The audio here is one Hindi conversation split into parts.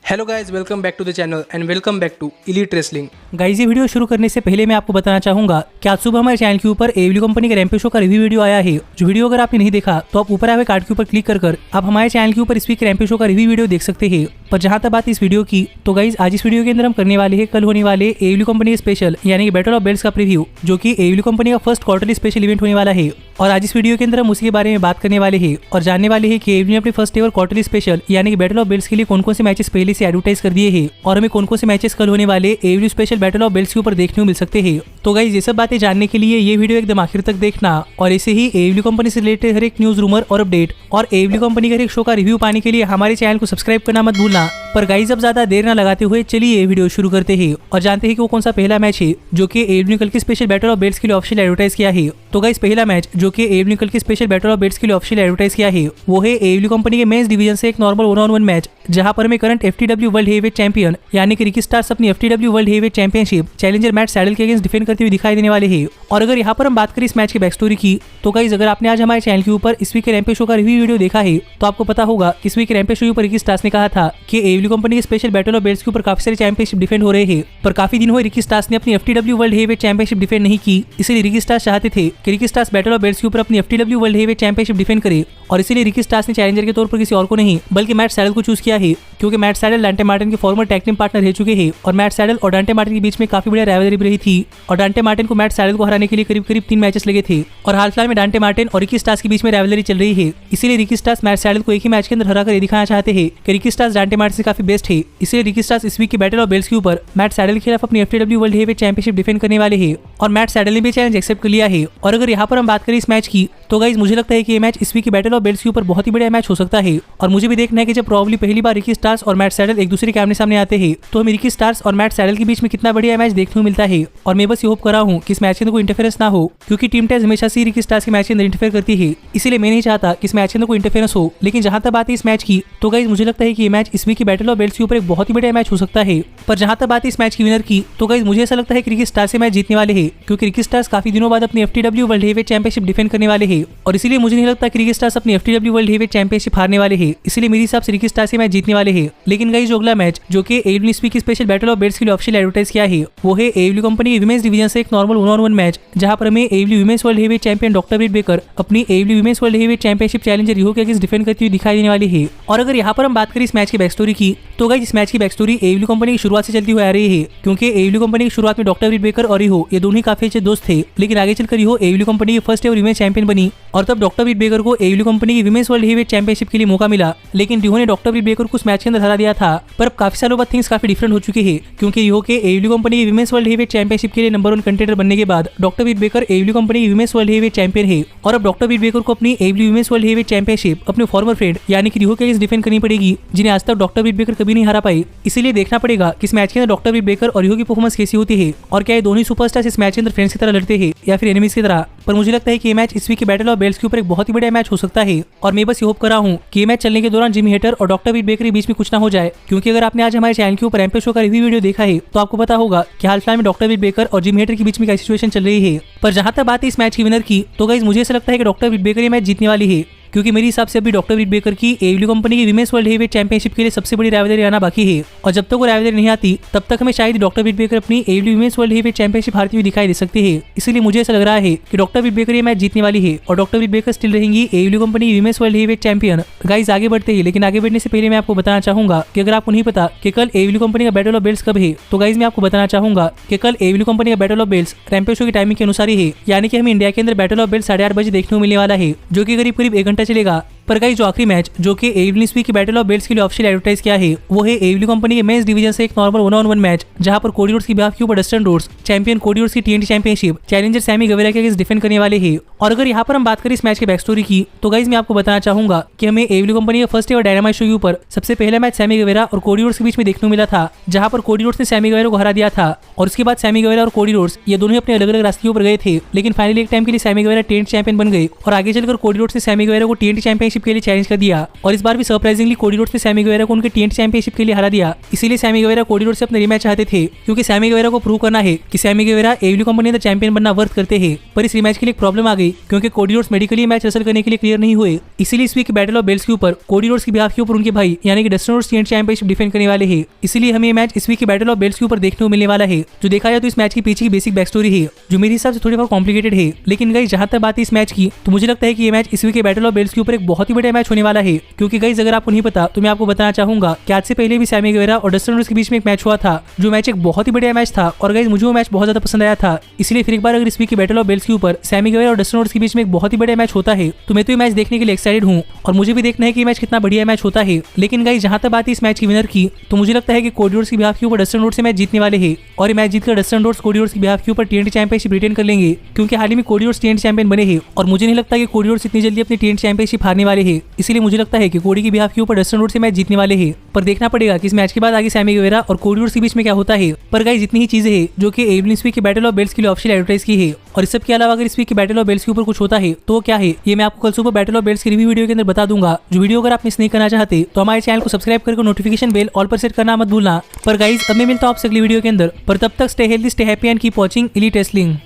Hello guys, welcome back to the channel and welcome back to elite wrestling. Guys ये वीडियो शुरू करने से पहले मैं आपको बताना चाहूंगा कि आज सुबह हमारे चैनल के ऊपर एडब्ल्यू कंपनी के रैम्पेज शो का रिव्यू वीडियो आया है। जो वीडियो अगर आपने नहीं देखा तो आप ऊपर आए हुए कार्ड के ऊपर क्लिक कर आप हमारे चैनल के ऊपर इस वीक रैम्पेज शो का रिव्यू वीडियो देख सकते हैं। पर जहां तक बात इस वीडियो की, तो गाइज आज इस वीडियो के अंदर हम करने वाले हैं कल होने वाले एडब्ल्यू कंपनी के स्पेशल यानी कि बैटल ऑफ बेल्ट्स का प्रीव्यू, जो कि एडब्ल्यू कंपनी का फर्स्ट क्वार्टरली स्पेशल इवेंट होने वाला है। और आज इस वीडियो के अंदर हम उसी के बारे में बात करने वाले हैं और जानने वाले हैं कि एडब्ल्यू ने अपने फर्स्ट एवर क्वार्टरली स्पेशल यानी कि बैटल ऑफ बेल्ट्स के लिए कौन कौन से मैचेस पहले से एडवर्टाइज कर दिए हैं और हमें कौन कौन से मैचेस कल होने वाले एडब्ल्यू स्पेशल बैटल ऑफ बेल्ट्स के ऊपर देखने को मिल सकते हैं। तो गाइज ये सब बातें जानने के लिए ये वीडियो एकदम आखिर तक देखना और ऐसे ही एडब्ल्यू कंपनी से रिलेटेड हर एक न्यूज, रूमर और अपडेट और एडब्ल्यू कंपनी के हर एक शो का रिव्यू पाने के लिए हमारे चैनल को सब्सक्राइब करना मत भूलना। पर गाइज अब ज्यादा देर न लगाते हुए चलिए ये वीडियो शुरू करते हैं और जानते हैं कि वो कौन सा पहला मैच है जो कि एडब्ल्यू ने कल की स्पेशल बैटल ऑफ बेल्ट्स के लिए ऑफिशियल एडवर्टाइज किया है। तो गाइज पहला मैच जो कि एडब्ल्यू ने कल की स्पेशल बैटल ऑफ बेल्ट्स के लिए ऑफिशियल एडवर्टाइज किया है वो है एडब्ल्यू कंपनी के मेंस डिवीजन से एक नॉर्मल 1-on-1 मैच, जहां पर हमें current FTW world heavyweight champion यानी कि रिकी स्टार्स अपनी FTW world heavyweight championship challenger Matt Sydal के अगेंस्ट डिफेंड करते हुए दिखाई देने वाले हैं। और अगर यहाँ पर हम बात करें इस मैच की बैक स्टोरी की, तो गाइज अगर आपने आज हमारे चैनल के ऊपर इस वीक के रैम्पेज शो का रिव्यू वीडियो देखा है तो आपको पता होगा कि इस वीक के रैम्पेज शो के ऊपर रिकी स्टार्स ने कहा था कि एडब्ल्यू कंपनी के स्पेशल बैटल ऑफ बेल्ट्स के ऊपर काफी सारे चैंपियनशिप डिफेंड हो रहे हैं, पर काफी दिन हुए रिकी स्टार्स ने अपनी FTW world heavyweight championship defend नहीं की। इसलिए रिकी स्टार्स चाहते थे कि Ricky stars battle of belts के ऊपर अपनी FTW world heavyweight championship defend करे और इसीलिए रिकी स्टार्स ने चैलेंजर के तौर पर किसी और को नहीं बल्कि मैट सैडल को चूज किया है, क्योंकि मैट सैडल डांटे मार्टिन के फॉर्मर टैग टीम पार्टनर रह चुके हैं और मैट सैडल और डांटे मार्टिन के बीच में काफी बढ़िया राइवलरी भी रही थी और डांटे मार्टिन को मैट सैडल को हराने के लिए करीब 3 मैचेस लगे थे और हाल फिलहाल में डांटे मार्टिन और रिकी स्टार्स के बीच में राइवलरी चल रही है। इसीलिए रिकी स्टार्स मैट सैडल को एक ही मैच के अंदर हराकर ये दिखाना चाहते हैं कि रिकी स्टार्स डांटे मार्टिन से काफी बेस्ट है। इसलिए रिकी स्टार्स इस वीक की बैटल ऑफ बेल्ट्स के ऊपर मैट सैडल के खिलाफ अपनी FTW world heavyweight championship defend करने वाले हैं और मैट सैडल ने भी चैलेंज एक्सेप्ट कर लिया है। और अगर यहाँ पर हम बात करें इस मैच की, तो गाइज मुझे लगता है कि ये मैच इस वीक की बैटल ऑफ बेल्ट्स के ऊपर बहुत ही बढ़िया मैच हो सकता है और मुझे भी देखना है कि जब प्रॉब्ली पहली बार रिकी स्टार्स और मैट सैडल एक दूसरे के आमने सामने आते हैं तो हमें रिकी स्टार्स और मैट सैडल के बीच में कितना बढ़िया मैच देखने को मिलता है। और मैं बस ये होप कर रहा हूँ कि इस मैच के अंदर कोई इंटरफेरेंस ना हो, क्योंकि टीम टेज हमेशा से रिकी स्टार्स के मैच के अंदर इंटरफेयर करती है, इसीलिए मैं नहीं चाहता कि इस मैच के अंदर कोई इंटरफेरेंस हो। लेकिन जहां तक बात है इस मैच की, तो गाइज मुझे लगता है कि ये मैच इस वीक की बैटल ऑफ बेल्ट्स के ऊपर एक बहुत ही बढ़िया मैच हो सकता है। पर जहां तक बात है इस मैच की विनर की, तो गाइज मुझे ऐसा लगता है कि रिकी स्टार्स से मैच जीतने वाले हैं, क्योंकि रिकी स्टार्स काफी दिनों बाद अपनी FTW world heavyweight championship defend करने वाले हैं और इसीलिए मुझे नहीं लगता कि रिकी स्टार्स अपनी एफटीडब्ल्यू वर्ल्ड हेवीवेट चैंपियनशिप हारने वाले हैं। इसलिए मेरे हिसाब से रिकी स्टार्स से मैच जीतने वाले हैं। लेकिन गाइज जो अगला मैच जो कि एडब्ल्यू ने इस वीक की स्पेशल बैटल ऑफ बेल्ट्स के लिए ऑफिशियल एडवर्टाइज किया है वो है एडब्ल्यू कंपनी के विमेंस डिवीजन से एक नॉर्मल 1-on-1 मैच, जहां पर हमें AEW women's world heavyweight champion doctor Britt Baker अपनी AEW women's world heavyweight championship challenger Riho के अगेंस्ट डिफेंड करती हुई दिखाई देने वाली है। और अगर यहाँ पर हम बात करें इस मैच की बैक स्टोरी की, तो गाइस इस मैच की बैक स्टोरी एडब्ल्यू कंपनी की शुरुआत से चलती हुई आ रही है, क्योंकि एडब्ल्यू कंपनी की शुरुआत में डॉक्टर ब्रिट बेकर और रिहो ये दोनों ही काफी अच्छे दोस्त थे। लेकिन आगे चलकर रिहो एडब्ल्यू कंपनी की फर्स्ट एवर विमेंस चैंपियन बनी और तब डॉक्टर ब्रिट बेकर को एडब्ल्यू कंपनी की विमेंस वर्ल्ड हेवीवेट चैंपियनशिप के लिए मौका मिला। लेकिन रिहो ने डॉक्टर ब्रिट बेकर को उस मैच के अंदर हरा दिया था। पर अब काफी सालों बाद थिंग्स काफी डिफरेंट हो चुके हैं, क्योंकि रिहो के एडब्ल्यू कंपनी की विमेंस वर्ल्ड हेवीवेट चैंपियनशिप के लिए नंबर 1 कंटेंडर बनने के बाद डॉक्टर ब्रिट बेकर एडब्ल्यू कंपनी की विमेंस वर्ल्ड हेवीवेट चैंपियन है और अब डॉक्टर ब्रिट बेकर को अपनी AEW women's world heavyweight championship अपने फॉर्मर फ्रेंड यानी कि रिहो के अगेंस्ट डिफेंड करनी पड़ेगी, जिन्हें आज तक डॉक्टर ब्रिट बेकर कभी नहीं हरा पाई। इसीलिए देखना पड़ेगा कि इस मैच के अंदर डॉक्टर ब्रिट बेकर और रिहो की परफॉर्मेंस कैसी होती है और क्या ये दोनों सुपरस्टार्स इस मैच के अंदर फ्रेंड्स की तरह लड़ते हैं या फिर एनिमीज की तरह। पर मुझे लगता है कि ये मैच इस वीक की बैटल ऑफ बेल्ट्स के ऊपर एक बहुत ही बढ़िया मैच हो सकता है और मैं बस ये होप कर रहा हूँ कि ये मैच चलने के दौरान जिमी हेटर और डॉक्टर ब्रिट बेकर के बीच में कुछ ना हो जाए, क्योंकि अगर आपने आज हमारे चैनल के ऊपर रैम्पेज शो का रिव्यू वीडियो देखा है तो आपको पता होगा कि हाल फिलहाल में डॉक्टर ब्रिट बेकर और जिमी हेटर के बीच में क्या सिचुएशन चल रही है। पर जहां तक बात है इस मैच की विनर की, तो गाइस मुझे ऐसा लगता है कि डॉक्टर ब्रिट बेकर ये मैच जीतने वाली है, क्योंकि मेरे हिसाब से अभी डॉक्टर ब्रिट बेकर की एडब्ल्यू कंपनी की विमेंस वर्ल्ड हेवीवेट चैंपियनशिप के लिए सबसे बड़ी राइवलरी आना बाकी है और जब तक वो राइवलरी नहीं आती तब तक हमें शायद डॉक्टर ब्रिट बेकर अपनी AEW women's world heavyweight championship हारती हुई दिखाई दे सकती है। इसलिए मुझे ऐसा लग रहा है कि डॉक्टर ब्रिट बेकर ये मैच जीतने वाली है और डॉक्टर ब्रिट बेकर स्टिल रहेंगी एडब्ल्यू कंपनी की women's world heavyweight champion. Guys आगे बढ़ते हैं, लेकिन आगे बढ़ने से पहले मैं आपको बताना चाहूंगा कि अगर आपको नहीं पता कि कल एडब्ल्यू कंपनी का बैटल ऑफ बेल्ट्स कब है, तो गाइस मैं आपको बताना चाहूंगा कि कल एडब्ल्यू कंपनी का battle of belts rampage show की टाइमिंग के अनुसार ही है, यानी कि हमें इंडिया के अंदर बैटल ऑफ बेल्ट्स 8:30 बजे देखने को मिलने वाला है, जो कि करीब 1 घंटा चलेगा। पर गाइस जो आखिरी मैच जो कि एडब्ल्यू ने की बैटल ऑफ बेल्ट्स के लिए ऑफिशियल एडवर्टाइज किया है वो है एडब्ल्यू कंपनी के मेंस डिवीजन से एक नॉर्मल 1-on-1 मैच, जहां पर कोडी रोड्स की बिहाफ के ऊपर Dustin Rhodes champion Cody Rhodes की TNT championship challenger Sammy Guevara के अगेंस्ट डिफेंड करने वाले हैं। और अगर यहाँ पर हम बात करें इस मैच के बैक स्टोरी की, तो गाइस मैं आपको बताना चाहूंगा कि हमें एडब्ल्यू कंपनी के फर्स्ट एवर डायनामाइट शो के ऊपर सबसे पहला मैच सैमी गवेरा और कोडी रोड्स के बीच में देखने को मिला था, जहां पर कोडी रोड्स ने सैमी गवेरा को हरा दिया था और उसके बाद सैमी गवेरा और कोडी रोड्स ये दोनों अपने अलग अलग रास्ते ऊपर गए थे। लेकिन फाइनली एक टाइम के लिए सैमी गवेरा TNT चैंपियन बन गए और आगे चलकर कोडी रोड्स ने सैमी गवेरा को TNT चैंपियनशिप चैंपियनशिप के लिए चैलेंज कर दिया और इस बार भी सरप्राइजिंगली कोडी रोड्स ने सैमी गुएरा को उनके TNT चैंपियनशिप के लिए हरा दिया। इसीलिए सैमी गुएरा कोडी रोड्स से अपने रिमैच चाहते थे, क्योंकि सैमी गुएरा को प्रूव करना है कि सैमी गुएरा AEW कंपनी का चैंपियन बनना वर्थ करते हैं। पर इस रिमैच के लिए प्रॉब्लम आ गई, क्योंकि Cody Rhodes medically match Russell करने के लिए क्लियर नहीं हुए। इसीलिए इस वीक की बैटल ऑफ बेल्ट्स के ऊपर कोडी रोड्स की बिहाफ के ऊपर उनके भाई यानी कि Dustin Rhodes TNT championship defend करने वाले हैं। इसीलिए हमें ये मैच इस वीक की बैटल ऑफ बेल्ट्स के ऊपर देखने को मिलने वाला है। जो देखा जाए तो इस मैच के पीछे की बेसिक बैक स्टोरी है, जो मेरे हिसाब से थोड़ी बहुत कॉम्प्लिकेटेड है। लेकिन गाइस जहां तक बात है इस मैच की, तो मुझे लगता है कि ये मैच इस वीक के बैटल ऑफ बेल्ट्स के ऊपर एक बहुत ही बड़ा मैच होने वाला है। क्योंकि गाइस अगर आपको नहीं पता तो मैं आपको बताना चाहूंगा कि आज से पहले भी सैमी गुएरा और डस्टिन रोड्स के बीच में एक मैच हुआ था, जो मैच एक बहुत ही बढ़िया मैच था और गाइस मुझे वो मैच बहुत ज्यादा पसंद आया था। इसलिए फिर एक बार अगर इस वीक की बैटल ऑफ बेल्ट्स के ऊपर सैमी गुएरा और डस्टिन रोड्स के बीच में एक बहुत ही बढ़िया मैच होता है, तो मैं तो ये मैच देखने के लिए एक्साइटेड हूँ और मुझे भी देखना है कि मैच कितना बढ़िया मैच होता है। लेकिन गाइस जहां तक बात है इस मैच की विनर की, तो मुझे लगता है कि कोडी रोड्स की बिहाफ के ऊपर डस्टिन रोड्स से मैच जीतने वाले हैं और ये मैच जीतकर डस्टिन रोड्स कोडी रोड्स की बिहाफ के ऊपर TNT चैंपियनशिप रिटेन कर लेंगे। क्योंकि हाल ही में कोडी रोड्स TNT चैंपियन बने हैं और मुझे नहीं लगता कि कोडी रोड्स इतनी जल्दी अपनी TNT चैंपियनशिप हारने वाले हैं। इसीलिए मुझे लगता है कि कोडी की बिहाफ के ऊपर डस्टिन रोड्स से मैच जीतने वाले हैं। पर देखना पड़ेगा कि इस मैच के बाद आगे सैमी गुएरा और कोडी रोड्स के बीच में क्या होता है। पर गाइस जितनी ही चीजें हैं जो कि AEW इस वीक की बैटल ऑफ बेल्ट्स के लिए ऑफिशियल एडवर्टाइज की है, और इस सब के अलावा अगर इस वीक की बैटल ऑफ बेल्ट्स के ऊपर कुछ होता है तो क्या है, ये मैं आपको कल सुबह बैटल ऑफ बेल्ट्स की रिव्यू वीडियो के अंदर बता दूंगा। जो वीडियो अगर आप मिस नहीं करना चाहते तो हमारे चैनल को सब्सक्राइब करके नोटिफिकेशन बेल ऑल पर सेट करना मत भूलना। पर गाइस अब मैं मिलता हूं आपसे अगली वीडियो के अंदर, पर तब तक stay healthy, stay happy and keep watching elite wrestling.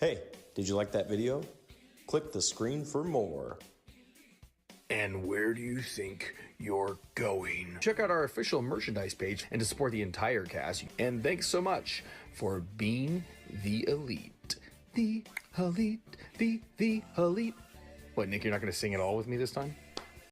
Hey, did you like that video? Click the screen for more. And where do you think you're going? Check out our official merchandise page and to support the entire cast. And thanks so much for being the elite. The elite, the elite. What, Nick, you're not going to sing it all with me this time?